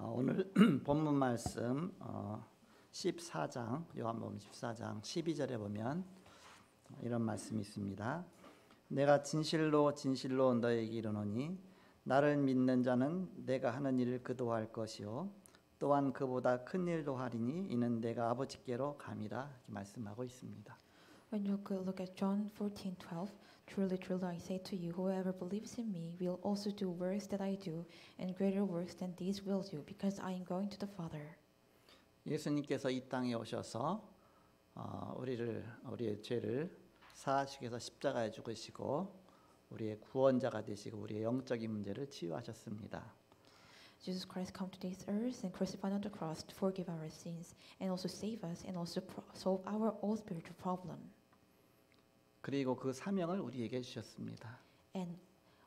오늘 본문 말씀 14장 요한복음 14장 12절에 보면 이런 말씀이 있습니다. 내가 진실로 진실로 너에게 이르노니 나를 믿는 자는 내가 하는 일을 그도 할 것이요 또한 그보다 큰 일도 하리니 이는 내가 아버지께로 감이라 이렇게 말씀하고 있습니다. When you look at John 14:12, truly, truly, I say to you, whoever believes in me will also do works that I do, and greater works than these will do, because I am going to the Father. 예수님께서 이 땅에 오셔서 우리의 죄를 사하시기 위해서 십자가에 죽으시고 우리의 구원자가 되시고 우리의 영적인 문제를 치유하셨습니다. Jesus Christ come to this earth and crucified on the cross to forgive our sins and also save us and also solve our all spiritual problem. 그리고 그 사명을 우리에게 주셨습니다. And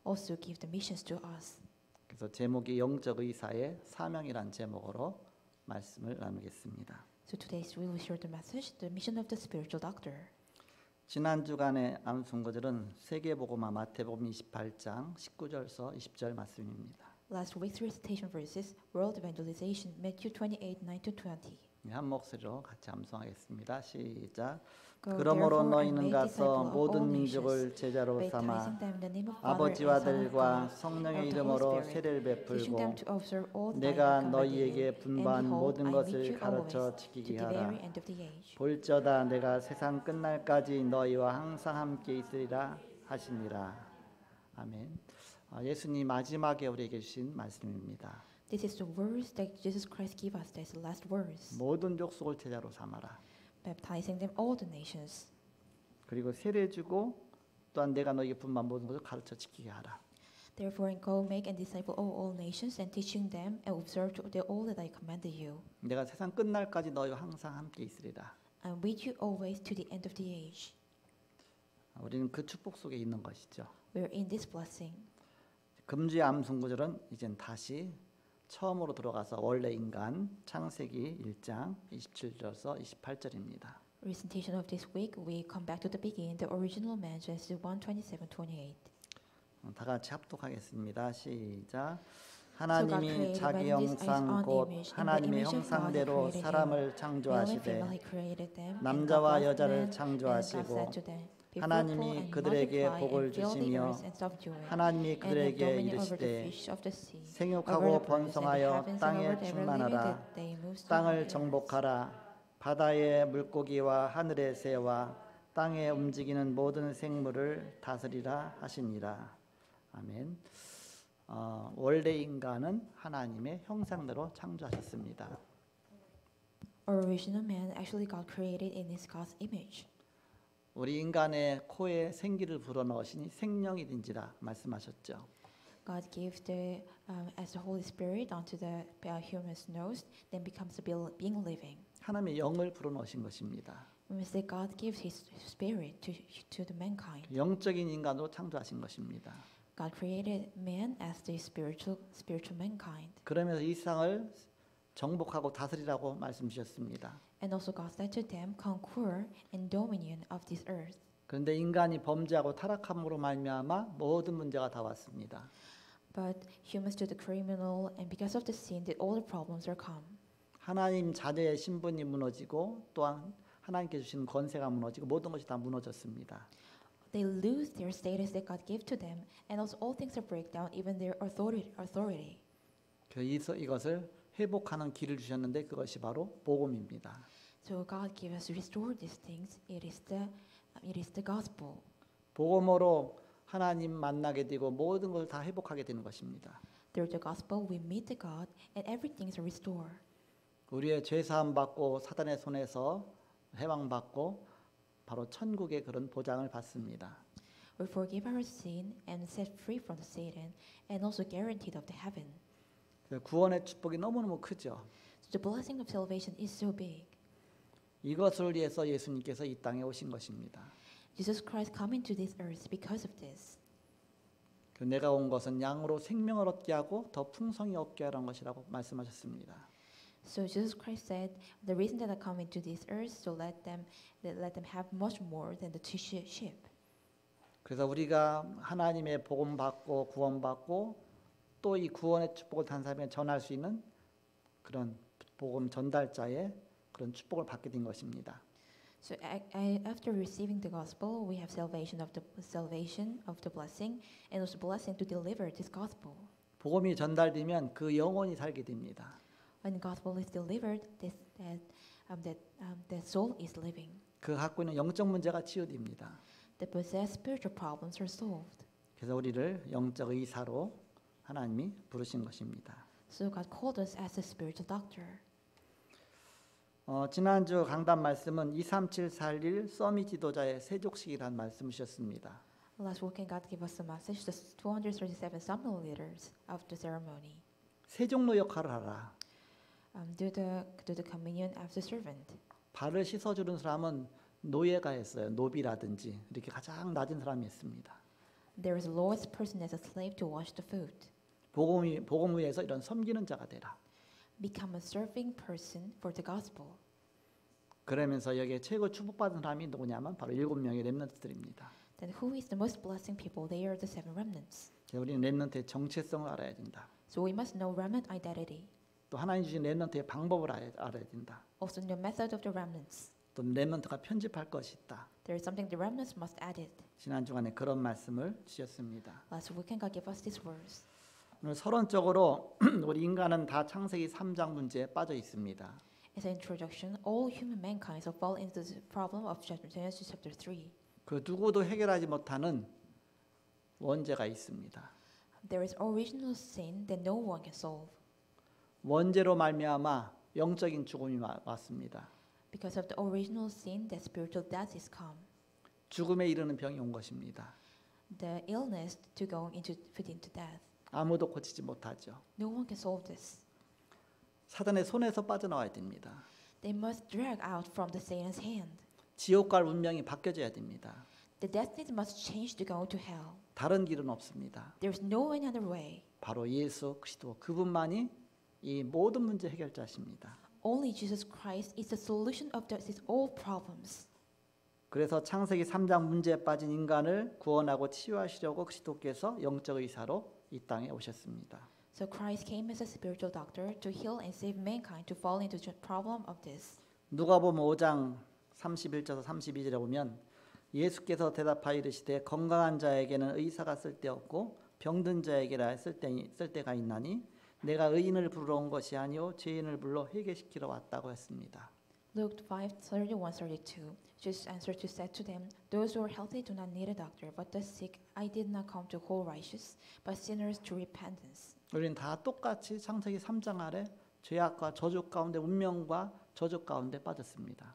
also give the missions to us. 그래서 제목이 영적 의사의 사명이란 제목으로 말씀을 나누겠습니다. So today we will share the message, the mission of the spiritual doctor. 지난 주간의 암송 구절은 세계복음화 마태복음 28장 19절서 20절 말씀입니다. Last week's recitation verses, World Evangelization, Matthew 28:9-20. 한 목소리로 같이 암송하겠습니다. 시작. Go 그러므로 therefore and 너희는 make 가서 disciples of 모든 all 민족을 nations, 제자로 삼아 baptizing them in the name of Father 아버지와 and Son of 아들과 God, 성령의 of the 이름으로 Holy Spirit, 세례를 teaching them 베풀고 to observe all that I 내가 have commanded 너희에게 you. And 분부한 behold, 모든 I 것을 meet you 가르쳐 always 지키게 to the 하라. very end of the age. 볼저다 내가 세상 끝날까지 너희와 항상 함께 있으리라 하시니라. 아멘. 예수님 마지막에 우리에게 주신 말씀입니다. This is the words that Jesus Christ gave us. That's the last words. 모든 족속을 제자로 삼아라. Baptizing them all the nations. 그리고 세례 주고 또한 내가 너희에게 분부한 모든 것을 가르쳐 지키게 하라. Therefore, go make and disciple all nations, and teaching them and observe all that I commanded you. 내가 세상 끝날까지 너희와 항상 함께 있으리라. I'm with you always to the end of the age. 우리는 그 축복 속에 있는 것이죠. We're in this blessing. 금주의 암송 구절은 이젠 다시 처음으로 들어가서 원래 인간 창세기 1장 27절에서 28절입니다. Recitation of this week, we come back to the beginning, the original man, Genesis 1:27-28. 다 같이 합독하겠습니다. 시작. 하나님이 created 자기 man in his 형상 own 곧 image. In the 하나님의 image of God he 형상대로 created 사람을 him. Male and 창조하시되 female he created them. And 남자와 God blessed 여자를 them, and God 창조하시고 said to them, Be 하나님이 fruitful and 그들에게 multiply 복을 and fill the 주시며 earth and subdue it. 하나님이 And have 그들에게 dominion over the 이르시되 fish of the sea, over 생육하고 the birds and the 번성하여 heavens and 땅에 over every living 충만하라. that they move through the 땅을 earth. 정복하라. 바다의 물고기와 하늘의 새와 땅에 움직이는 모든 생물을 다스리라 하시니라. 아멘. 원래 인간은 하나님의 형상대로 창조하셨습니다. Original man, actually God created in his God's image. 우리 인간의 코에 생기를 불어넣으시니 생명이 된지라 말씀하셨죠. God gave as the Holy Spirit onto the human's nose, then becomes a being living. 하나님의 영을 불어넣으신 것입니다. It means that God gives His Spirit to the mankind. 영적인 인간으로 창조하신 것입니다. God created man as the spiritual mankind. 그러면서 이 세상을 정복하고 다스리라고 말씀 주셨습니다. And also God said to them, conquer and dominion of this earth. 그런데 인간이 범죄하고 타락함으로 말미암아 모든 문제가 다 왔습니다. But humans do the criminal, and because of the sin, that all the problems are come. 하나님 자녀의 신분이 무너지고 또한 하나님께 주신 권세가 무너지고 모든 것이 다 무너졌습니다. They lose their status that God gave to them, and also all things are break down, even their authority. 그래서 이것을 회복하는 길을 주셨는데 그것이 바로 복음입니다. So God gave us to restore these things. It is the gospel. 복음으로 하나님 만나게 되고 모든 것을 다 회복하게 되는 것입니다. Through the gospel, we meet the God, and everything is restored. 우리의 죄 사함 받고 사단의 손에서 해방받고 바로 천국의 그런 보장을 받습니다. We forgive our sin and set free from the Satan, and also guaranteed of the heaven. 구원의 축복이 너무너무 크죠. So the blessing of salvation is so big. 이것을 위해서 예수님께서 이 땅에 오신 것입니다. Jesus Christ come into this earth because of this. 내가 온 것은 양으로 생명을 얻게 하고 더 풍성히 얻게 하라는 것이라고 말씀하셨습니다. So Jesus Christ said, the reason that I come into this earth, so let them have much more than the two sheep. 그래서 우리가 하나님의 복음 받고 구원 받고 또 이 구원의 축복을 단 사람에 전할 수 있는 그런 복음 전달자의 그런 축복을 받게 된 것입니다. So after receiving the gospel, we have salvation of the blessing, and also blessing to deliver this gospel. 복음이 전달되면 그 영혼이 살게 됩니다. When gospel is delivered, that soul is living. 그 갖고 있는 영적 문제가 치유됩니다. The possessed spiritual problems are solved. 그래서 우리를 영적 의사로 하나님이 부르신 것입니다. So God called us as a spiritual doctor. 지난주 강단 말씀은 23741 써미 지도자의 세족식이라는 말씀을 주셨습니다. Last weekend, God gave us a message, the 237 Samuel leaders of the ceremony. 세종로 역할을 하라. Do the communion as the servant. 발을 씻어주는 사람은 노예가 했어요. 노비라든지 이렇게 가장 낮은 사람이 했습니다. There is the lowest person as a slave to wash the food. 복음 위에서 이런 섬기는 자가 되라. Become a serving person for the gospel. 그러면서 여기에 최고 축복받은 사람이 누구냐면 바로 7명의 렘넌트들입니다. Then who is the most blessing people? They are the 7 remnants. 우리는 렘넌트의 정체성을 알아야 된다. So we must know remnant identity. 또 하나님 주신 렘넌트의 방법을 알아야 된다. Also know method of the remnants. 또 렘넌트가 편집할 것이 있다. There is something the remnants must add it. 지난 주간에 그런 말씀을 주셨습니다. Last weekend, God gave us this verse. 오늘 서론적으로 우리 인간은 다 창세기 3장 문제에 빠져 있습니다. As an introduction, all human mankind so fall into the problem of Genesis chapter 3. 그 누구도 해결하지 못하는 원죄가 있습니다. There is original sin that no one can solve. 원죄로 말미암아 영적인 죽음이 왔습니다. Because of the original sin, that spiritual death is come. 죽음에 이르는 병이 온 것입니다. The illness to go into death. 아무도 고치지 못하죠. No one can solve this. 사단의 손에서 빠져나와야 됩니다. They must drag out from the Satan's hand. 지옥 갈 운명이 바뀌어져야 됩니다. The destiny must change to go to hell. 다른 길은 없습니다. There is no any other way. 바로 예수 그리스도 그분만이 이 모든 문제 해결자십니다. Only Jesus Christ is the solution of these all problems. 그래서 창세기 3장 문제에 빠진 인간을 구원하고 치유하시려고 그리스도께서 영적 의사로 이 땅에 오셨습니다. So Christ came as a spiritual doctor to heal and save mankind to fall into the problem of this. 누가복음 5장 31절에서 32절에 보면 예수께서 대답하여 이르시되 건강한 자에게는 의사가 쓸데없고 병든 자에게라 쓸데가 있나니 내가 의인을 부르러 온 것이 아니요 죄인을 불러 회개시키러 왔다고 했습니다. Luke 5:31-32. Jesus answered to said to them, "Those who are healthy do not need a doctor, but the sick. I did not come to call righteous, but sinners to repentance." 우리는 다 똑같이 창세기 3장 아래 죄악과 저주 가운데 운명과 저주 가운데 빠졌습니다.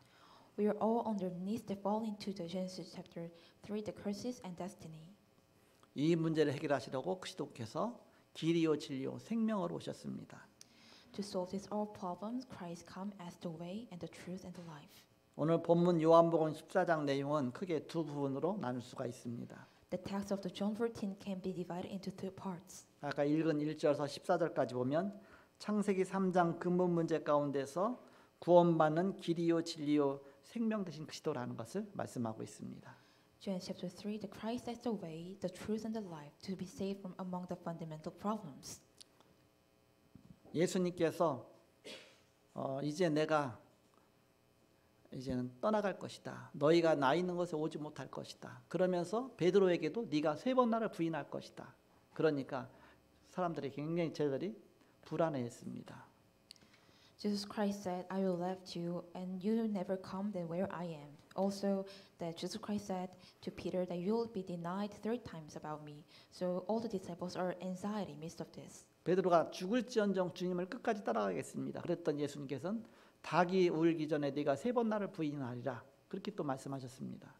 We are all underneath the fall into the Genesis chapter 3, the curses and destiny. 이 문제를 해결하시려고 그리스도께서 길이요 진리요 생명으로 오셨습니다. To solve these all problems, Christ come as the way and the truth and the life. 오늘 본문 요한복음 14장 내용은 크게 두 부분으로 나눌 수가 있습니다. The text of the John 14 can be divided into 2 parts. 아까 읽은 1절에서 14절까지 보면 창세기 3장 근본 문제 가운데서 구원받는 길이요 진리요 생명 되신 그리스도라는 것을 말씀하고 있습니다. John chapter 3, the Christ is the way, the truth and the life to be saved from among the fundamental problems. 예수님께서 이제 내가 이제는 떠나갈 것이다. 너희가 나 있는 곳에 오지 못할 것이다. 그러면서 베드로에게도 네가 3번 나를 부인할 것이다. 그러니까 사람들이 굉장히 제자들이 불안해했습니다. Jesus Christ said, "I will leave you, and you will never come then where I am." Also, that Jesus Christ said to Peter that you will be denied 3 times about me. So all the disciples are anxiety midst of this. 베드로가 죽을지언정 주님을 끝까지 따라가겠습니다. 그랬던 예수님께서는 닭이 울기 전에 네가 3번 나를 부인하리라. 그렇게 또 말씀하셨습니다.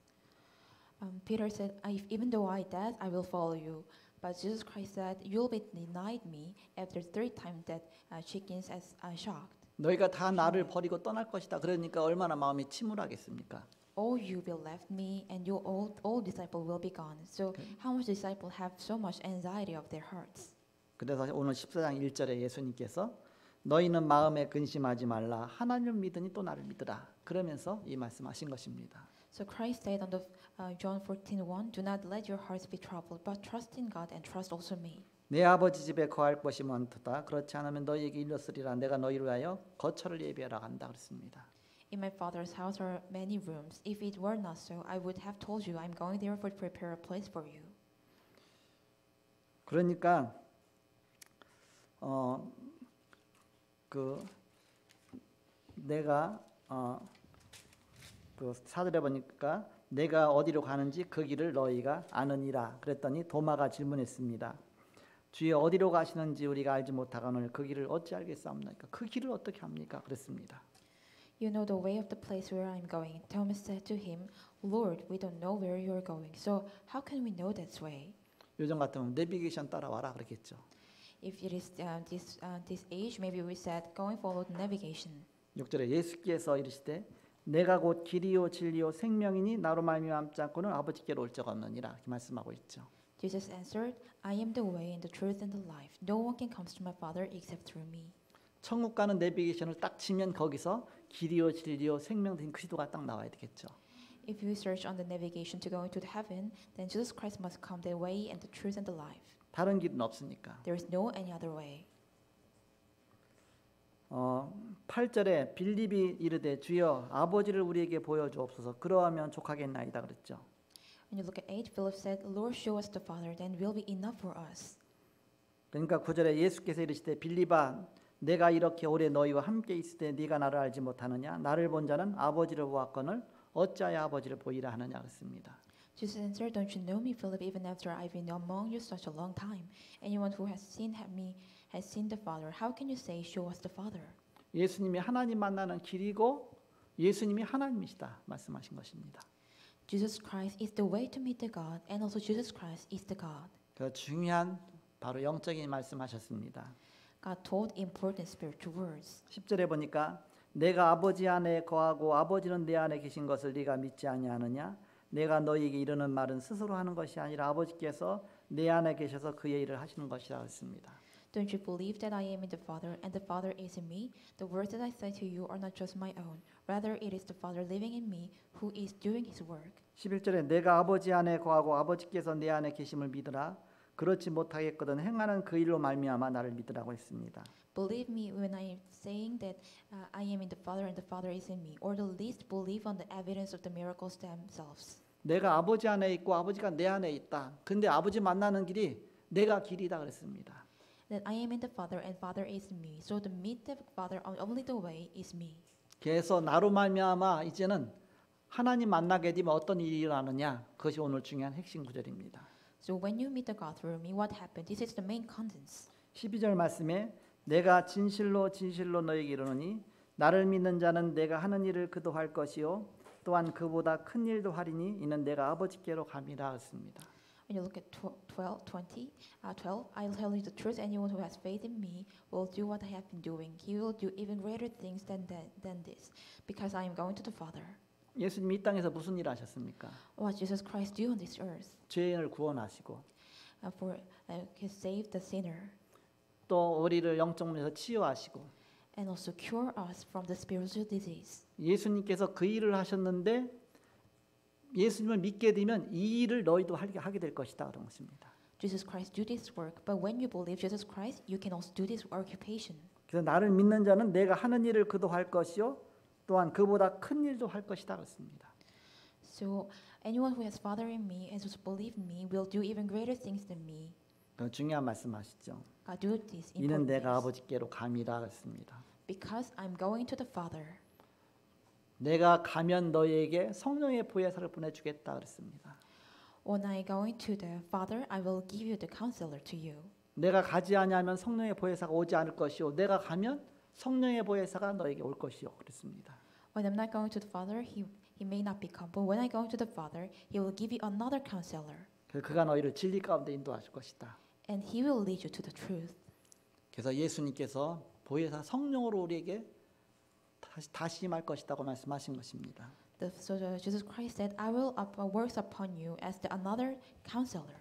Peter said, "Even though I die, I will follow you." But Jesus Christ said, "You will be denied me after 3 times that chickens as shocked." 너희가 다 나를 버리고 떠날 것이다. 그러니까 얼마나 마음이 침울하겠습니까? All you will left me, and you all disciple will be gone. So how much disciple have so much anxiety of their hearts? 그래서 오늘 14장 1절에 예수님께서 너희는 마음에 근심하지 말라. 하나님을 믿으니 또 나를 믿으라. 그러면서 이 말씀하신 것입니다. So Christ said on the John 14:1, "Do not let your hearts be troubled, but trust in God and trust also me." 내 아버지 집에 거할 곳이 많도다. 그렇지 않으면 너희에게 일렀으리라. 내가 너희를 위하여 거처를 예비하러 간다 그랬습니다. In my father's house are many rooms. If it were not so, I would have told you, I'm going there to prepare a place for you. 그러니까 내가 그 사절에 보니까 내가 어디로 가는지 그 길을 너희가 아느니라 그랬더니 도마가 질문했습니다. 주여 어디로 가시는지 우리가 알지 못하거늘 그 길을 어찌 알겠사옵나이까? 그 길을 어떻게 합니까? 그랬습니다. You know the way of the place where I am going. Thomas said to him, Lord, we don't know where you are going, so how can we know that way? 요즘 같으면 내비게이션 따라와라 그랬겠죠. If it is this age, maybe we said, going follow the navigation. 6절에 예수께서 이르시되 내가 곧 길이요 진리요 생명이니 나로 말미암지 않고는 아버지께로 올 적 없느니라 이렇게 말씀하고 있죠. Jesus answered, I am the way and the truth and the life. No one can come to my Father except through me. 천국 가는 내비게이션을 딱 치면 거기서 길이요 진리요 생명 된 그리스도가 딱 나와야 되겠죠. If you search on the navigation to go into heaven, then Jesus Christ must come the way and the truth and the life. 다른 길은 없으니까. There is no any other way. 8절에 빌립이 이르되 주여 아버지를 우리에게 보여주옵소서 그러하면 족하겠나이다 그랬죠. When you look at 8, Philip said, Lord, show us the Father, then will be enough for us. 그러니까 9절에 예수께서 이르시되 빌립아 내가 이렇게 오래 너희와 함께 있을 때 네가 나를 알지 못하느냐 나를 본 자는 아버지를 보았거늘 어찌하여 아버지를 보이라 하느냐 그랬습니다. Jesus answered, Don't you know me, Philip, even after I've been among you such a long time? Anyone who has seen me has seen the Father. How can you say, Show us the Father? 예수님이 하나님 만나는 길이고 예수님이 하나님이시다 말씀하신 것입니다. Jesus Christ is the way to meet the God, and also Jesus Christ is the God. 그 중요한 바로 영적인 말씀하셨습니다. God told important spiritual words. 10절에 보니까 내가 아버지 안에 거하고 아버지는 내 안에 계신 것을 네가 믿지 아니하느냐 내가 너희에게 이르는 말은 스스로 하는 것이 아니라 아버지께서 내 안에 계셔서 그의 일을 하시는 것이라 했습니다. Don't you believe that I am in the Father, and the Father is in me? The words that I say to you are not just my own. Rather, it is the Father living in me who is doing His work. 11절에 내가 아버지 안에 거하고 아버지께서 내 안에 계심을 믿으라. 그렇지 못하겠거든 행하는 그 일로 말미암아 나를 믿으라고 했습니다. Believe me when I am saying that I am in the Father and the Father is in me, or the least believe on the evidence of the miracles themselves. 내가 아버지 안에 있고 아버지가 내 안에 있다. 근데 아버지 만나는 길이 내가 길이다 그랬습니다. That I am in the Father and Father is in me, so to meet the Father only the way is me. 그래서 나로 말미암아 이제는 하나님 만나게 되면 어떤 일이 일어나느냐 그것이 오늘 중요한 핵심 구절입니다. So when you meet the God through me, what happened? This is the main contents. 12절 말씀에 내가 진실로 진실로 너에게 이르노니 나를 믿는 자는 내가 하는 일을 그도 할 것이요 또한 그보다 큰 일도 하리니 이는 내가 아버지께로 감이라 했습니다. When you look at 12, I'll tell you the truth. Anyone who has faith in me will do what I have been doing. He will do even greater things than this, because I am going to the Father. 예수님이 이 땅에서 무슨 일을 하셨습니까? What Jesus Christ do on this earth? 죄인을 구원하시고 He saved the sinner, 또 우리를 영적 문제에서 치유하시고 and also cure us from the spiritual disease. 예수님께서 그 일을 하셨는데 예수님을 믿게 되면 이 일을 너희도 하게 될 것이다 그런 것입니다. Jesus Christ do this work, but when you believe Jesus Christ, you can also do this occupation. 그래서 나를 믿는 자는 내가 하는 일을 그도 할 것이요 또한 그보다 큰 일도 할 것이다 그랬습니다. So anyone who has Father in me and who believes in me will do even greater things than me. 그 중요한 말씀하시죠. God do this 이는 important 내가 things. 아버지께로 감이라 그랬습니다. Because I'm going to the Father. 내가 가면 너희에게 성령의 보혜사를 보내주겠다 그랬습니다. When I go into the Father, I will give you the Counselor to you. 내가 가지 아니하면 성령의 보혜사가 오지 않을 것이요 내가 가면 성령의 보혜사가 너에게 올 것이요 그랬습니다. When I'm not going to the Father, he may not become. But when I go to the Father, He will give you another Counselor, 그가 너희를 진리 가운데 인도하실 것이다. and He will lead you to the truth. 그래서 예수님께서 보혜사 성령으로 우리에게 다시 임할 것이라고 말씀하신 것입니다. So Jesus Christ said, "I will work upon you as another Counselor."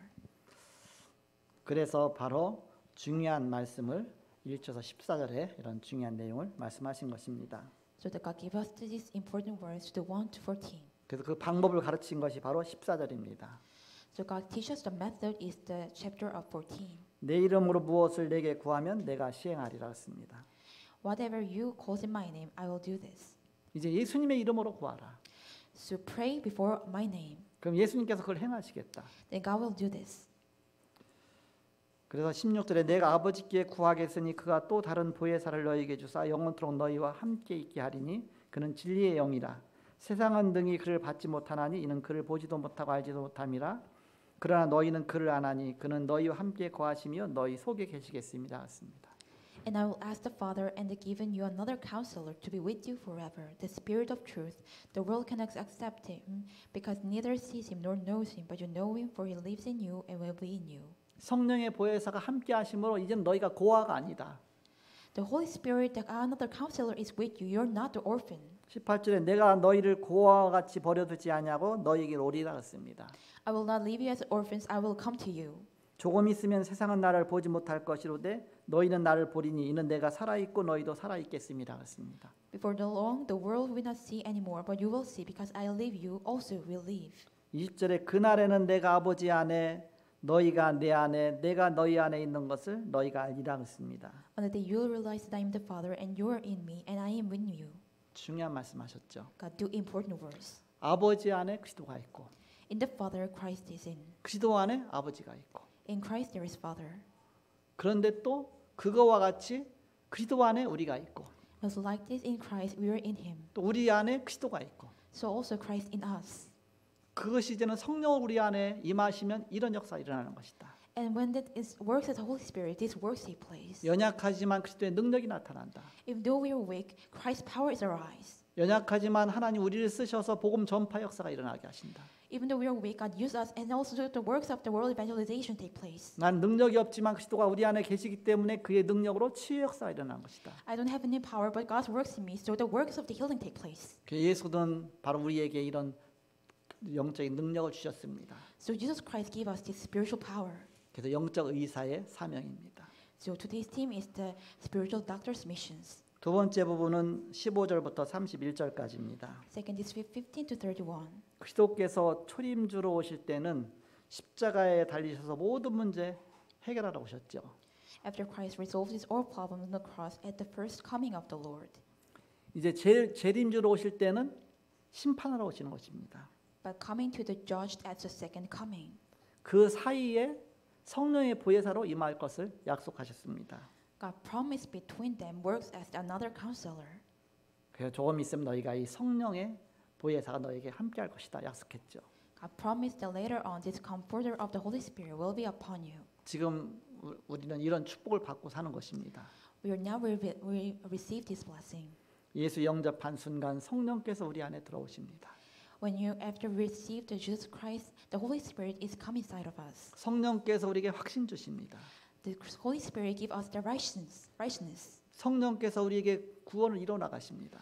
그래서 바로 중요한 말씀을 1절에서 14절에 이런 중요한 내용을 말씀하신 것입니다. So that God gave us these important words to the 1 to 14. 그래서 그 방법을 가르친 것이 바로 14절입니다. So God teaches the method is the chapter of 14. 내 이름으로 무엇을 내게 구하면 내가 시행하리라 했습니다. Whatever you call in my name, I will do this. 이제 예수님의 이름으로 구하라. So pray before my name. 그럼 예수님께서 그걸 행하시겠다. Then God will do this. 그래서 16절에 내가 아버지께 구하겠으니 그가 또 다른 보혜사를 너희에게 주사 영원토록 너희와 함께 있게 하리니 그는 진리의 영이라. 세상은 등이 그를 받지 못하나니 이는 그를 보지도 못하고 알지도 못함이라. 그러나 너희는 그를 아나니 그는 너희와 함께 거하시며 너희 속에 계시겠습니다. 했습니다. And I will ask the Father, and have given you another counselor to be with you forever, the Spirit of truth. The world cannot accept him, because neither sees him nor knows him, but you know him, for he lives in you and will be in you. 성령의 보혜사가 함께 하심으로 이제는 너희가 고아가 아니다. The Holy Spirit, the another counselor, is with you. You're not the orphan. 18절에 내가 너희를 고아와 같이 버려두지 아니하고 너희에게 오리라 했습니다. I will not leave you as orphans. I will come to you. 조금 있으면 세상은 나를 보지 못할 것이로되 너희는 나를 보리니 이는 내가 살아있고 너희도 살아있겠습니다. 했습니다. Before the long, the world will not see anymore, but you will see, because I live, you also will live. 20절에 그날에는 내가 아버지 안에 너희가 내 안에 내가 너희 안에 있는 것을 너희가 알리라 했습니다. On the day you will realize that I am the Father, and you are in me, and I am in you. 중요한 말씀하셨죠. God do important words. 아버지 안에 그리스도가 있고 In the Father, Christ is in. 그리스도 안에 아버지가 있고 In Christ there is Father. 그런데 또 그거와 같이 그리스도 안에 우리가 있고 As like this in Christ, we are in Him. 또 우리 안에 그리스도가 있고 So also Christ in us. 그것이 이제는 성령 우리 안에 임하시면 이런 역사가 일어나는 것이다. And when that is works as the Holy Spirit, these works take place. 연약하지만 그리스도의 능력이 나타난다. If though we are weak, Christ's power is arise. 연약하지만 하나님 우리를 쓰셔서 복음 전파 역사가 일어나게 하신다. Even though we are weak, God use us, and also the works of the world evangelization take place. 난 능력이 없지만 그리스도가 우리 안에 계시기 때문에 그의 능력으로 치유 역사가 일어나는 것이다. I don't have any power, but God works in me, so the works of the healing take place. 예수는 바로 우리에게 이런 영적인 능력을 주셨습니다. So Jesus Christ gave us this spiritual power. 그래서 영적 의사의 사명입니다. So today's theme is the spiritual doctor's missions. 두 번째 부분은 15절부터 31절까지입니다. Second is 15 to 31. 그리스도께서 초림주로 오실 때는 십자가에 달리셔서 모든 문제 해결하러 오셨죠. After Christ resolved his all problems on the cross at the first coming of the Lord. 이제 재림주로 오실 때는 심판하러 오시는 것입니다. But coming to the judged at the second coming. 그 사이에 성령의 보혜사로 임할 것을 약속하셨습니다. God promised between them works as another counselor. 그래서 조금 있으면 너희가 이 성령의 보혜사가 너에게 함께할 것이다 약속했죠. God promised that later on this comforter of the Holy Spirit will be upon you. 지금 우리는 이런 축복을 받고 사는 것입니다. We are now we receive this blessing. 예수 영접한 순간 성령께서 우리 안에 들어오십니다. When you after receive the Jesus Christ, the Holy Spirit is come inside of us. 성령께서 우리에게 확신 주십니다. The Holy Spirit give us the righteousness. 성령께서 우리에게 구원을 이뤄 나가십니다.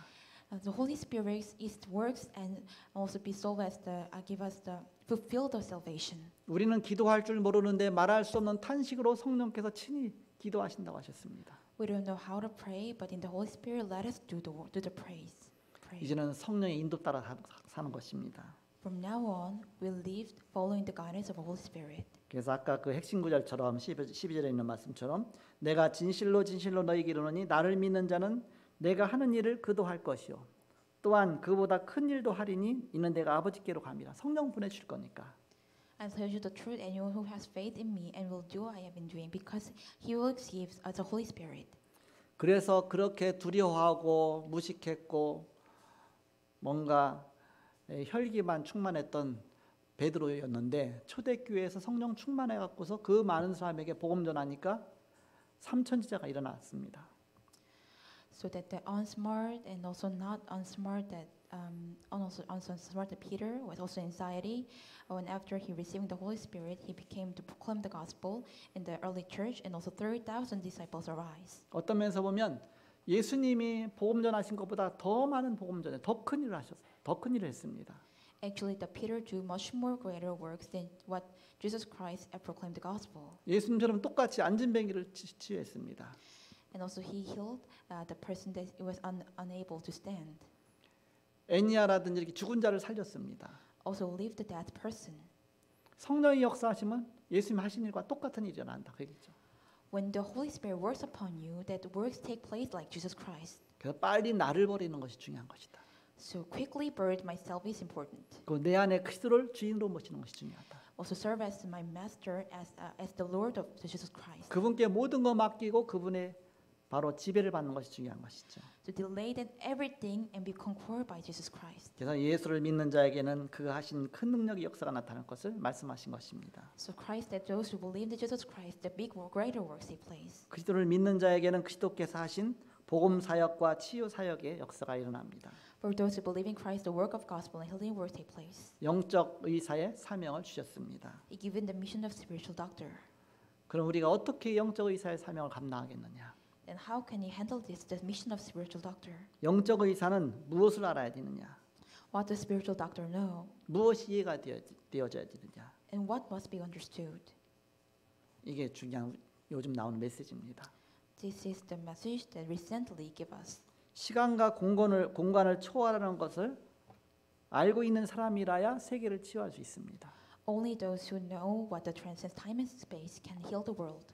The Holy Spirit is works and also be so as the give us the fulfill the salvation. 우리는 기도할 줄 모르는데 말할 수 없는 탄식으로 성령께서 친히 기도하신다고 하셨습니다. We don't know how to pray, but in the Holy Spirit, let us do the praise. Pray. 이제는 성령의 인도 따라 사는 것입니다. From now on, we live following the guidance of the Holy Spirit. 그래서 아까 그 핵심 구절처럼 12절에 있는 말씀처럼 내가 진실로 진실로 너희에게 이르노니 나를 믿는 자는 내가 하는 일을 그도 할 것이요 또한 그보다 큰 일도 하리니 이는 내가 아버지께로 갑니다. 성령 보내줄 거니까. I tell you the truth, anyone who has faith in me and will do what I have been doing, because He will give us the Holy Spirit. 그래서 그렇게 두려워하고 무식했고 뭔가 혈기만 충만했던 베드로였는데 초대교회에서 성령 충만해 갖고서 그 많은 사람에게 복음 전하니까 삼천지자가 일어났습니다. So that the unsmart and also not unsmart that also unsmart that Peter was also anxiety. When after he receiving the Holy Spirit, he became to proclaim the gospel in the early church, and also 30,000 disciples arise. 어떤 면에서 보면 예수님이 복음 전하신 것보다 더 많은 복음 전에 더 큰 일을 하셨어요. 더 큰 일을 했습니다. Actually, the Peter do much more greater works than what Jesus Christ had proclaimed the gospel. 예수님처럼 똑같이 안진뱅이를 치유했습니다. And also he healed the person that was unable to stand. 애니아라든지 이렇게 죽은 자를 살렸습니다. Also lived the dead person. 성령의 역사하시면 예수님 하신 일과 똑같은 일이 일어난다. 그겠죠. When the Holy Spirit works upon you, that works take place like Jesus Christ. 그래서 빨리 나를 버리는 것이 중요한 것이다. So quickly bury myself is important. 그 내 안에 그리스도를 주인으로 모시는 것이 중요하다. Also serve as my master, as the Lord of Jesus Christ. 그분께 모든 거 맡기고 그분의 바로 지배를 받는 것이 중요한 것이죠. To delay that everything and be conquered by Jesus Christ. 그래서 예수를 믿는 자에게는 그 하신 큰 능력의 역사가 나타날 것을 말씀하신 것입니다. So Christ that those who believe in Jesus Christ, the big greater works take place. 그리스도를 믿는 자에게는 그리스도께서 하신 복음 사역과 치유 사역의 역사가 일어납니다. For those who believe in Christ, the work of gospel and healing works take place. 영적 의사의 사명을 주셨습니다. He given the mission of spiritual doctor. 그럼 우리가 어떻게 영적 의사의 사명을 감당하겠느냐? Then how can he handle this, the mission of spiritual doctor? 영적 의사는 무엇을 알아야 되느냐? What does spiritual doctor know? 무엇이 이해가 되어져야 되느냐? And what must be understood? 이게 중요한 요즘 나오는 메시지입니다. This is the message that recently give us. 시간과 공간을 초월하는 것을 알고 있는 사람이라야 세계를 치유할 수 있습니다. Only those who know what the transcends time and space can heal the world.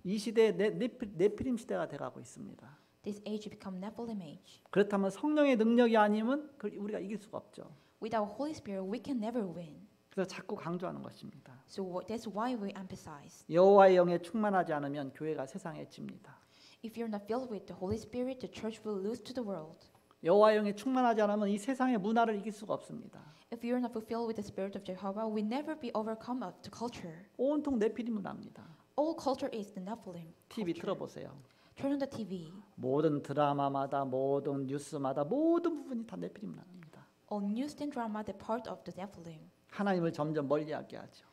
이 시대에 네피림 시대가 돼가고 있습니다. This age become Nephilim age. 그렇다면 성령의 능력이 아니면 그걸 우리가 이길 수가 없죠. Without Holy Spirit, we can never win. 그래서 자꾸 강조하는 것입니다. So that's why we emphasize. 여호와의 영에 충만하지 않으면 교회가 세상에 집니다. If you're not filled with the Holy Spirit, the church will lose to the world. 여호와의 영에 충만하지 않으면 이 세상의 문화를 이길 수가 없습니다. If you're not fulfilled with the Spirit of Jehovah, we never be overcome of the culture. 온통 네피림 문화입니다. All culture is the Nephilim. TV culture. 틀어보세요. Turn on the TV. 모든 드라마마다 모든 뉴스마다 모든 부분이 다 네피림 문화입니다. All news and drama, the part of the Nephilim. 하나님을 점점 멀리하게 하죠.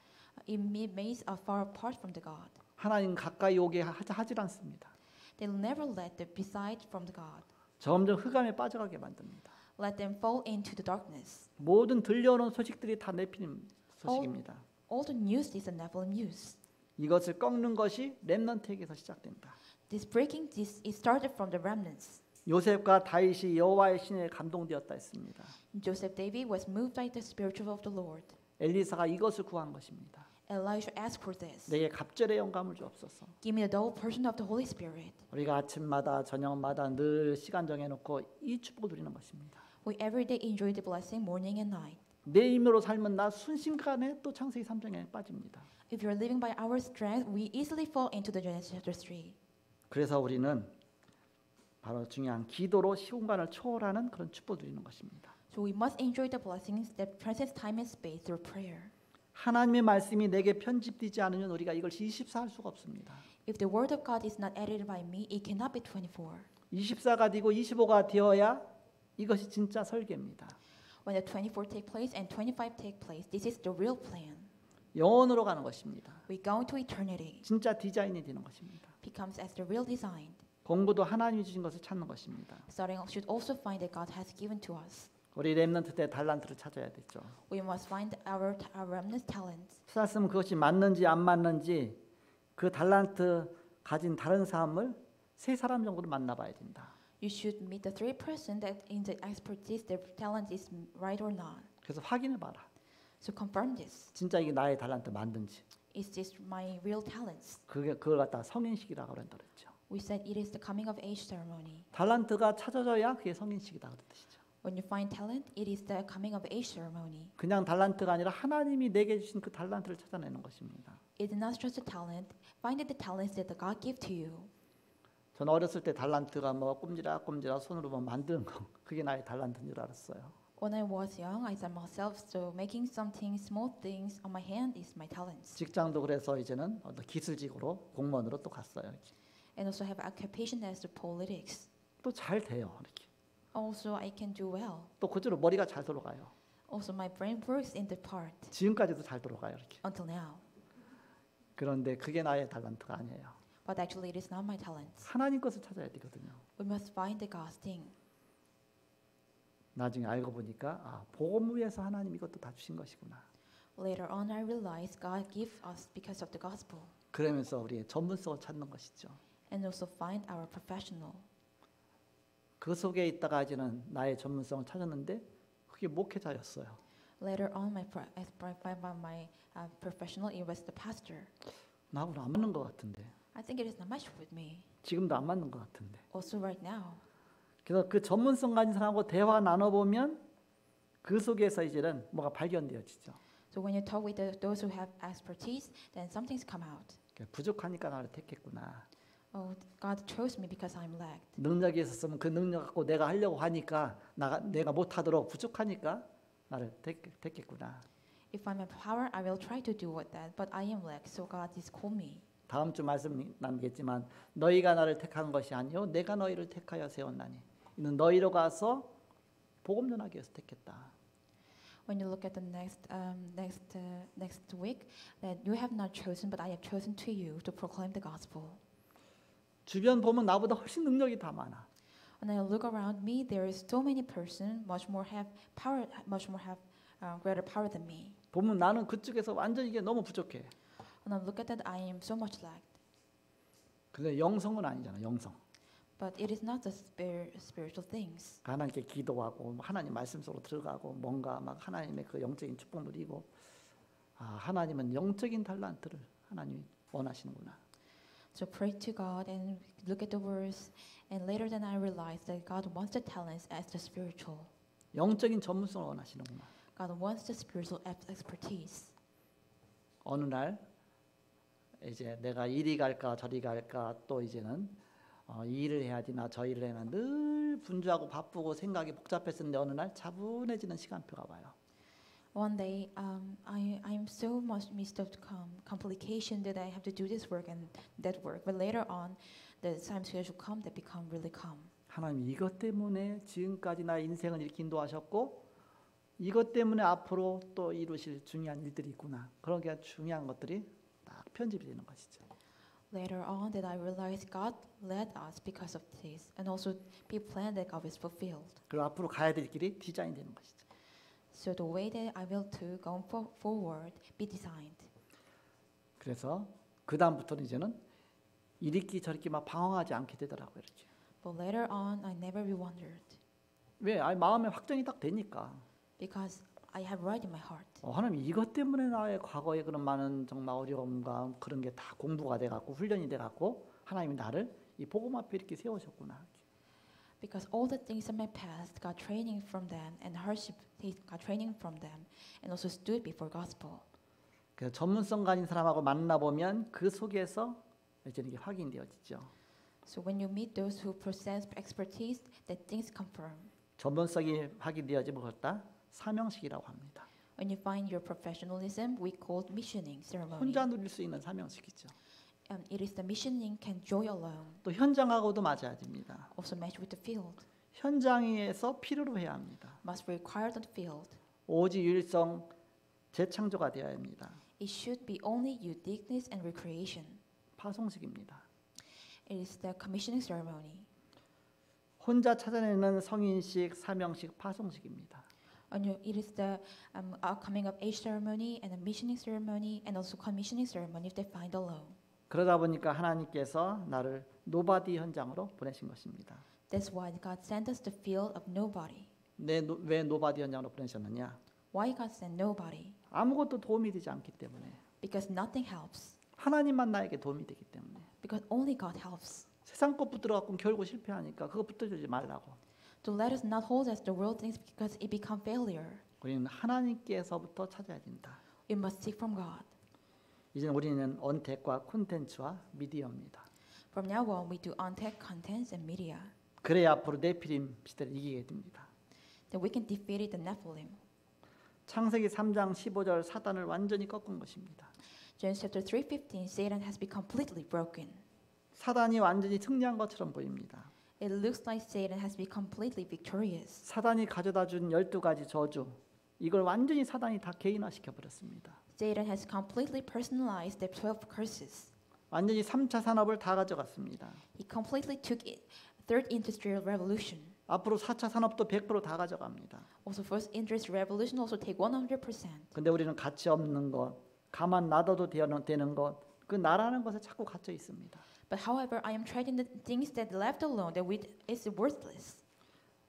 It makes us far apart from the God. 하나님 가까이 오게 하질 않습니다. They'll never let them beside from the God. 점점 흑암에 빠져가게 만듭니다. Let them fall into the darkness. 모든 들려오는 소식들이 다 네피림 소식입니다. All the news is a Nephilim news. 이것을 꺾는 것이 렘넌트에게서 시작된다. This breaking this is started from the remnants. 요셉과 다윗이 여호와의 신에 감동되었다 했습니다. Joseph David was moved by the Spirit of the Lord. 엘리사가 이것을 구한 것입니다. Elijah asked for this. 내게 갑절의 영감을 주옵소서. Give me the double portion of the Holy Spirit. 우리가 아침마다 저녁마다 늘 시간 정해놓고 이 축복을 누리는 것입니다. We every day enjoy the blessing morning and night. 내 힘으로 살면 나 순식간에 또 창세기 3장에 빠집니다. If you're living by our strength, we easily fall into the Genesis chapter 3. 그래서 우리는 바로 중요한 기도로 시공간을 초월하는 그런 축복을 누리는 것입니다. So we must enjoy the blessings that transcends time and space through prayer. 하나님의 말씀이 내게 편집되지 않으면 우리가 이걸 24 할 수가 없습니다. If the word of God is not edited by me, it cannot be 24. 24가 되고 25가 되어야 이것이 진짜 설계입니다. When the 24 take place and 25 take place, this is the real plan. 영원으로 가는 것입니다. We go into eternity. 진짜 디자인이 되는 것입니다. Becomes as the real design. 공부도 하나님이 주신 것을 찾는 것입니다. Starting should also find that God has given to us. 우리 렘넌트 때 달란트를 찾아야 되죠. We must find our remnant talents. 찾았으면 그것이 맞는지 안 맞는지 그 달란트 가진 다른 사람을 세 사람 정도로 만나봐야 된다. You should meet the three person that in the expertise their talent is right or not. 그래서 확인해봐라. So confirm this. 진짜 이게 나의 달란트 맞는지. Is this my real talents? 그걸 갖다 성인식이라고 그런다 그랬죠. We said it is the coming of age ceremony. 달란트가 찾아져야 그게 성인식이다 그런 뜻이죠. When you find talent, it is the coming of age ceremony. 그냥 달란트가 아니라 하나님이 내게 주신 그 달란트를 찾아내는 것입니다. It is not just a talent. Find the talents that the God give to you. 저는 어렸을 때 달란트가 뭐 꼼지락꼼지락 손으로 뭐 만드는 거 그게 나의 달란트인 줄 알았어요. When I was young, I said myself, so making something small things on my hand is my talents. 직장도 그래서 이제는 어떤 기술직으로 공무원으로 또 갔어요. 이렇게. And also have occupation as the politics. 또 잘 돼요. 이렇게. Also, I can do well. 또 그대로 머리가 잘 돌아가요. Also, my brain works in the part 지금까지도 잘 돌아가요. 이렇게. until now. 그런데 그게 나의 달란트가 아니에요. But actually, it is not my talents. 하나님 것을 찾아야 되거든요. We must find the God's thing. 나중에 알고 보니까 아, 복음 위에서 하나님 이것도 다 주신 것이구나. Later on, I realized God gave us because of the gospel. 그러면서 우리의 전문성을 찾는 것이죠. And also find our professional. 그 속에 있다가 이제는 나의 전문성을 찾았는데 그게 목회자였어요. Later on, my professional, it was the pastor. 나하고는 안 맞는 것 같은데. I think it is not much with me. 지금도 안 맞는 것 같은데. Also right now. 그래서 그 전문성 가진 사람하고 대화 나눠보면 그 속에서 이제는 뭐가 발견되어지죠. So when you talk with those who have expertise, then something's come out. 부족하니까 나를 택했구나. Oh, God chose me because I'm lagged. 능력이 있었으면 그 능력 갖고 내가 하려고 하니까 내가 못하도록 부족하니까 나를 택했구나. If I'm in power, I will try to do what that, but I am lagged, so God is called me. 다음 주 말씀 나누겠지만 너희가 나를 택한 것이 아니요 내가 너희를 택하여 세웠나니 이는 너희로 가서 복음 전하기 위해서 택했다. When you look at the next week, that you have not chosen, but I have chosen to you to proclaim the gospel. 주변 보면 나보다 훨씬 능력이 다 많아. When I look around me, there is so many persons, much more have greater power than me. 보면 나는 그쪽에서 완전히 이게 너무 부족해. When I look at that, I am so much lagged. 근데 영성은 아니잖아. 영성. But it is not the spiritual things. 하나님께 기도하고 하나님 말씀 속으로 들어가고 뭔가 막 하나님의 그 영적인 축복 누리고 하나님은 영적인 달란트를 하나님이 원하시는구나. So pray to God and look at the verse, and later then I realized that God wants the talents as the spiritual. 영적인 전문성을 원하시는구나. God wants the spiritual expertise. 어느 날 이제 내가 이리 갈까 저리 갈까 또 이제는 이 일을 해야 되나 저 일을 해야 되나 늘 분주하고 바쁘고 생각이 복잡했었는데 어느 날 차분해지는 시간표가 와요. One day, I am so much midst of complication that I have to do this work and that work. But later on, the time schedule come that become really calm. 하나님 이것 때문에 지금까지 나의 인생을 이렇게 인도하셨고 이것 때문에 앞으로 또 이루실 중요한 일들이 있구나. 그러니까 중요한 것들이 딱 편집이 되는 것이죠. Later on, that I realized God led us because of this, and also be planned that God is fulfilled. 그리고 앞으로 가야 될 길이 디자인되는 것이죠. So the way that I will to go forward be designed. 그래서 그 다음부터는 이제는 이리끼 저리끼 막 방황하지 않게 되더라고요. 이렇게. But later on, I never be wondered 왜? 마음에 확정이 딱 되니까. because I have right in my heart. 하나님 이것 때문에 나의 과거에 그런 많은 정말 어려움과 그런 게 다 공부가 돼갖고 훈련이 돼갖고 하나님이 나를 이 복음 앞에 이렇게 세우셨구나. Because all the things in my past got training from them, and hardship got training from them, and also stood before gospel. 그래서 전문성 가진 사람하고 만나보면 그 속에서 이제 이게 확인되어지죠. So when you meet those who possess expertise, that things confirm. 전문성이 확인되어지면 그렇다 사명식이라고 합니다. When you find your professionalism, we call missioning ceremony. 혼자 누릴 수 있는 사명식이죠. It is the missioning can joy alone. 또 현장하고도 맞아야 됩니다. Also match with the field. 현장에서 필요로 해야 합니다. Must be required on the field. 오직 유일성 재창조가 되어야 합니다. It should be only uniqueness and recreation. 파송식입니다. It is the commissioning ceremony. 혼자 찾아내는 성인식, 사명식, 파송식입니다. It is the coming of age ceremony and the missioning ceremony and also commissioning ceremony if they find alone. 그러다 보니까 하나님께서 나를 노바디 현장으로 보내신 것입니다. That's why God sent us the field of nobody. 왜 노바디 현장으로 보내셨느냐? Why God sent nobody? 아무것도 도움이 되지 않기 때문에. Because nothing helps. 하나님만 나에게 도움이 되기 때문에. Because only God helps. 세상 것 붙들어 갖고 결국 실패하니까 그거 붙들지 말라고. To let us not hold as the world things because it become failure. 우리는 하나님께서부터 찾아야 된다. We must seek from God. 이제 우리는 언택과 콘텐츠와 미디어입니다. From now on, we do on-tech contents and media. 그래야 앞으로 네피림 시대를 이기게 됩니다. That we can defeat the Nephilim. 창세기 3장 15절 사단을 완전히 꺾은 것입니다. Genesis chapter 3:15, Satan has been completely broken. 사단이 완전히 승리한 것처럼 보입니다. It looks like Satan has been completely victorious. 사단이 가져다 준 12가지 저주 이걸 완전히 사단이 다 개인화시켜 버렸습니다. Satan has completely personalized the 12 curses. 완전히 3차 산업을 다 가져갔습니다. He completely took it. Third industrial revolution. 앞으로 4차 산업도 100% 다 가져갑니다. Also first industrial revolution also take 100%. 근데 우리는 가치 없는 것, 가만 놔둬도 되는 것, 그 나라는 것에 자꾸 갇혀 있습니다. But however, I am trading the things that left alone that is worthless.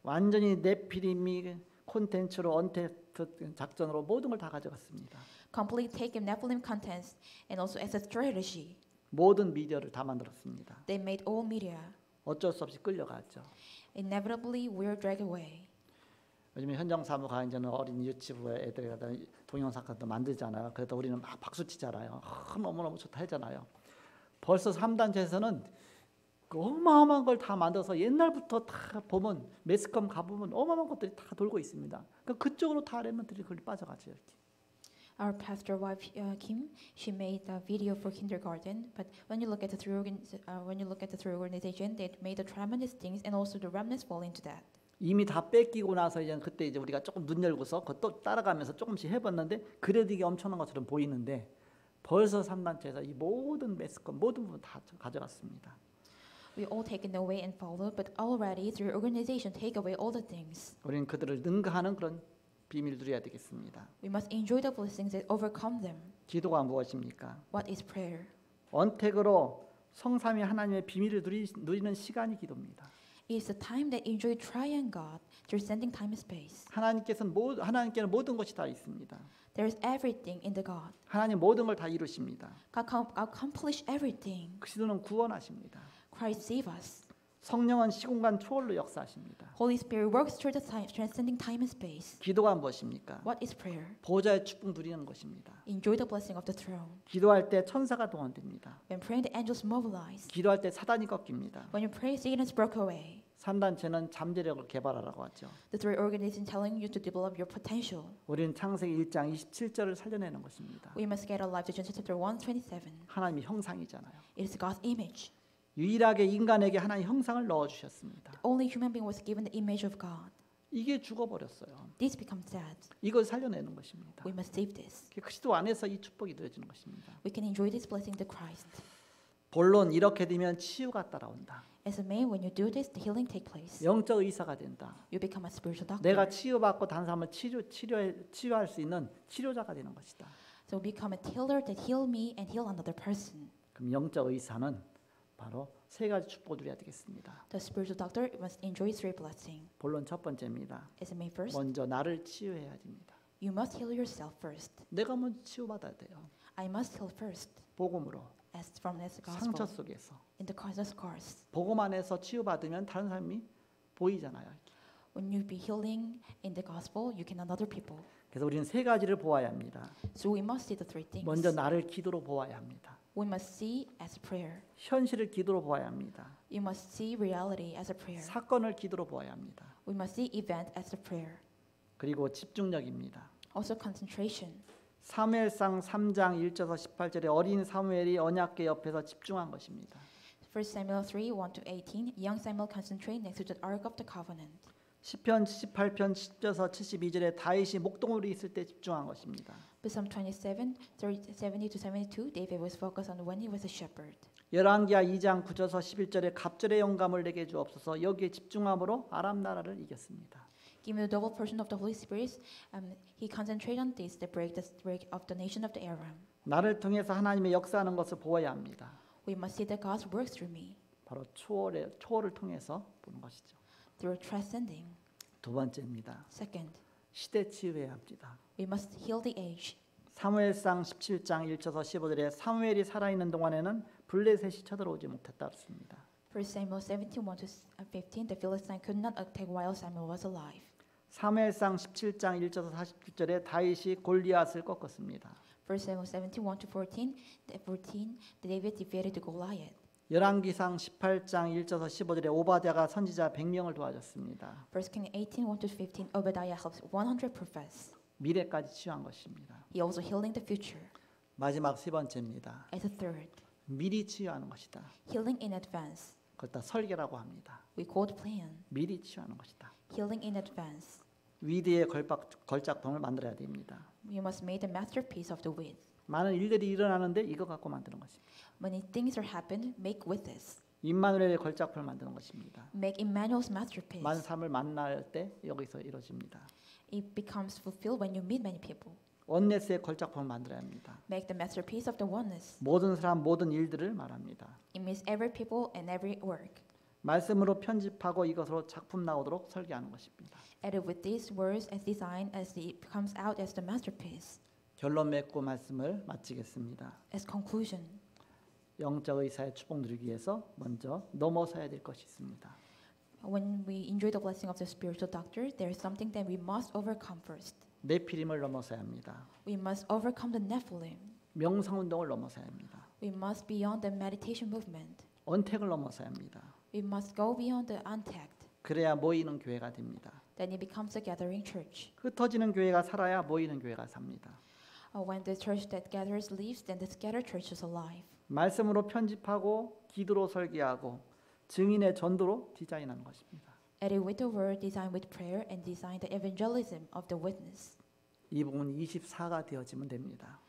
완전히 네피림이 콘텐츠로 언택트 작전으로 모든 걸 다 가져갔습니다. Completely taken Nephilim contents and also as a strategy. 모든 미디어를 다 만들었습니다. They made all media. 어쩔 수 없이 끌려갔죠. Inevitably, we are dragged away. 요즘에 현장 사무가 이제는 어린 유치부 애들이 갖다 동영상도 만들잖아요. 그래도 우리는 막 박수 치잖아요. 너무너무 좋다 하잖아요. 벌써 3단체에서는 그 어마어마한 걸 다 만들어서 옛날부터 다 보면 매스컴 가보면 어마어마한 것들이 다 돌고 있습니다. 그러니까 그쪽으로 다 랩런트들이 거기 빠져가죠. 이렇게. Our pastor wife Kim, she made a video for kindergarten. But when you look at the three organization, they made the tremendous things, and also the remnants fall into that. 이미 다 뺏기고 나서 이제 그때 이제 우리가 조금 눈 열고서 그것도 따라가면서 조금씩 해봤는데 그래도 이게 엄청난 것처럼 보이는데 벌써 3단체에서 이 모든 매스컴 모든 부분 다 가져갔습니다. We all taken away and followed, but already through organization take away all the things. 우리는 그들을 능가하는 그런 비밀을 누려야 되겠습니다. We must enjoy the blessings that overcome them. 기도가 무엇입니까? What is prayer? 언택으로 성삼위 하나님의 비밀을 누리는 시간이 기도입니다. It is the time that enjoy triune God, transcending time and space. 하나님께는 모든 것이 다 있습니다. There is everything in the God. 하나님 모든 걸 다 이루십니다. God accomplish everything. 그리스도는 구원하십니다. Christ save us. 성령은 시공간 초월로 역사하십니다. Holy Spirit works through the time, transcending time and space. 기도가 무엇입니까? What is prayer? 보좌의 축복 누리는 것입니다. Enjoy the blessing of the throne. 기도할 때 천사가 동원됩니다. When praying, the angels mobilize. 기도할 때 사단이 꺾입니다. When you pray, Satan is broke away. 3단체는 잠재력을 개발하라고 하죠. The three organizations telling you to develop your potential. 우리는 창세기 1장 27절을 살려내는 것입니다. We must get alive to Genesis chapter 1:27. 하나님의 형상이잖아요. It is God's image. 유일하게 인간에게 하나님 형상을 넣어 주셨습니다. Only human being was given the image of God. 이게 죽어버렸어요. This becomes sad. 이걸 살려내는 것입니다. We must save this. 그리스도 안에서 이 축복이 누려지는 것입니다. We can enjoy this blessing to Christ. 본론 이렇게 되면 치유가 따라온다. As a man, when you do this, the healing take place. 영적 의사가 된다. You become a spiritual doctor. 내가 치유받고 다른 사람을 치료할 수 있는 치료자가 되는 것이다. So become a healer that heal me and heal another person. 그럼 영적 의사는 바로 세 가지 축복을 누려야 되겠습니다. The spiritual doctor must enjoy three blessings. 본론 첫 번째입니다. As a man first, 먼저 나를 치유해야 됩니다. you must heal yourself first. 내가 먼저 치유받아야 돼요. I must heal first, 복음으로 as from this 상처 gospel. 속에서 In the cause of scars. 복음 안에서 치유받으면 다른 사람이 보이잖아요. When you be healing in the gospel, you can another people. 그래서 우리는 세 가지를 보아야 합니다. So we must see the three things. 먼저 나를 기도로 보아야 합니다. We must see as prayer. 현실을 기도로 보아야 합니다. You must see reality as a prayer. 사건을 기도로 보아야 합니다. We must see event as a prayer. 그리고 집중력입니다. Also concentration. 사무엘상 3장 1절에서 18절에 어린 사무엘이 언약궤 옆에서 집중한 것입니다. 1 Samuel 3:1-18. Young Samuel concentrate next to the Ark of the Covenant. 시편 78편 10절에서 72절에 다윗이 목동으로 있을 때 집중한 것입니다. Psalm 27, 70-72, David was focused on when he was a shepherd. 열왕기하 2장 9절에서 11절에 갑절의 영감을 내게 주옵소서 여기에 집중함으로 아람 나라를 이겼습니다. Give me the double portion of the Holy Spirit. He concentrated on this to break of the nation of the Aram. 나를 통해서 하나님의 역사하는 것을 보아야 합니다. We must see that God's work through me. 바로 초월을 통해서 보는 것이죠. Through transcending. 두 번째입니다. Second, 시대 치유해야 합니다. we must heal the age. 사무엘상 17장 1절에서 15절에 사무엘이 살아있는 동안에는 블레셋이 쳐들어오지 못했다 그랬습니다. 1 Samuel 17:1-15, the Philistine could not attack while Samuel was alive. 사무엘상 17장 1절에서 47절에 다윗이 골리앗을 꺾었습니다. 1 Samuel 17:1-14, David defeated the Goliath. 열왕기상 18장 1절에서 15절에 오바댜가 선지자 100명을 도와줬습니다. 1 King 18:1-15, Obadiah helps 100 prophets. 미래까지 치유한 것입니다. He also healing the future. 마지막 세 번째입니다. As a third, 미리 치유하는 것이다. healing in advance. 그것다 설계라고 합니다. We call it plan. 미리 치유하는 것이다. Healing in advance. 위대의 걸작품을 만들어야 됩니다. You must make the masterpiece of the with. 많은 일들이 일어나는데 이거 갖고 만드는 것입니다. Many things are happened, make with this. 임마누엘의 걸작품을 만드는 것입니다. Make Emmanuel's masterpiece. 많은 사람을 만날 때 여기서 이루어집니다. It becomes fulfilled when you meet many people. 원네스의 걸작품을 만들어야 합니다. Make the masterpiece of the oneness. 모든 사람 모든 일들을 말합니다. It means every people and every work. 말씀으로 편집하고 이것으로 작품 나오도록 설계하는 것입니다. Added with these words as design as it comes out as the masterpiece. 결론 맺고 말씀을 마치겠습니다. As conclusion, 영적 의사의 축복 누리기 위해서 먼저 넘어서야 될 것이 있습니다. When we enjoy the blessing of the spiritual doctor, there is something that we must overcome first. 네피림을 넘어서야 합니다. We must overcome the Nephilim. 명상 운동을 넘어서야 합니다. We must beyond the meditation movement. 언택을 넘어서야 합니다. We must go beyond the untact. 그래야 모이는 교회가 됩니다. Then it becomes a gathering church. 흩어지는 교회가 살아야 모이는 교회가 삽니다. When the church that gathers leaves, then the scattered church is alive. 말씀으로 편집하고 기도로 설계하고 증인의 전도로 디자인하는 것입니다. Edit with the word, design with prayer, and design the evangelism of the witness. 이 부분 24가 되어지면 됩니다.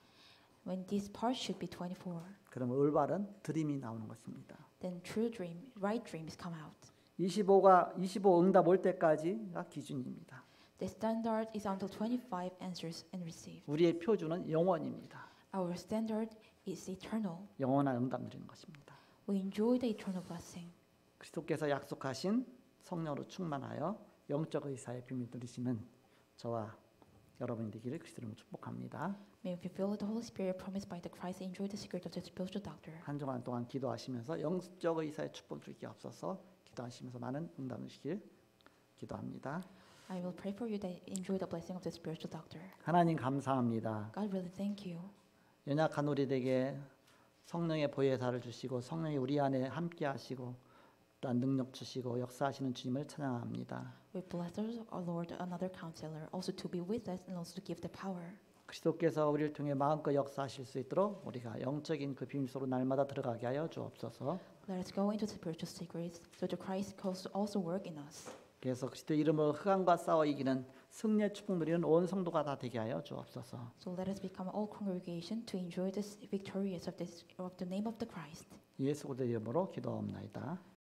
When this part should be 24, 그러면 올바른 드림이 나오는 것입니다. then true dream, right dreams come out. 25 응답 올 때까지가 기준입니다. The standard is until 25 answers and receive. 우리의 표준은 영원입니다. Our standard is eternal. 영원한 응답 누리는 것입니다. We enjoy the eternal blessing. 그리스도께서 약속하신 성령으로 충만하여 영적 의사의 비밀 누리시는 저와 여러분이 되기를 그리스도로 축복합니다. May we fulfill the Holy Spirit promised by the Christ and enjoy the secret of the spiritual doctor. 한 주간 동안 기도하시면서 영적 의사의 축복 누리기 앞서서 기도하시면서 많은 응답 누리시길 기도합니다. I will pray for you that enjoy the blessing of the spiritual doctor. 하나님 감사합니다. God really thank you. 연약한 우리에게 성령의 보혜사를 주시고 성령이 우리 안에 함께 하시고 또한 능력 주시고 역사하시는 주님을 찬양합니다. We bless our Lord, another counselor, also to be with us and also to give the power. 그리스도께서 우리를 통해 마음껏 역사하실 수 있도록 우리가 영적인 그 비밀 속으로 날마다 들어가게 하여 주옵소서. Let us go into spiritual secrets so that Christ calls also work in us. 그래서 그리스도 이름으로 흑암과 싸워 이기는 승리의 축복 누리는 온 성도가 다 되게 하여 주옵소서. So let us become all congregation to enjoy this victorious of the name of the Christ. 예수 그리스도의 이름으로 기도하옵나이다.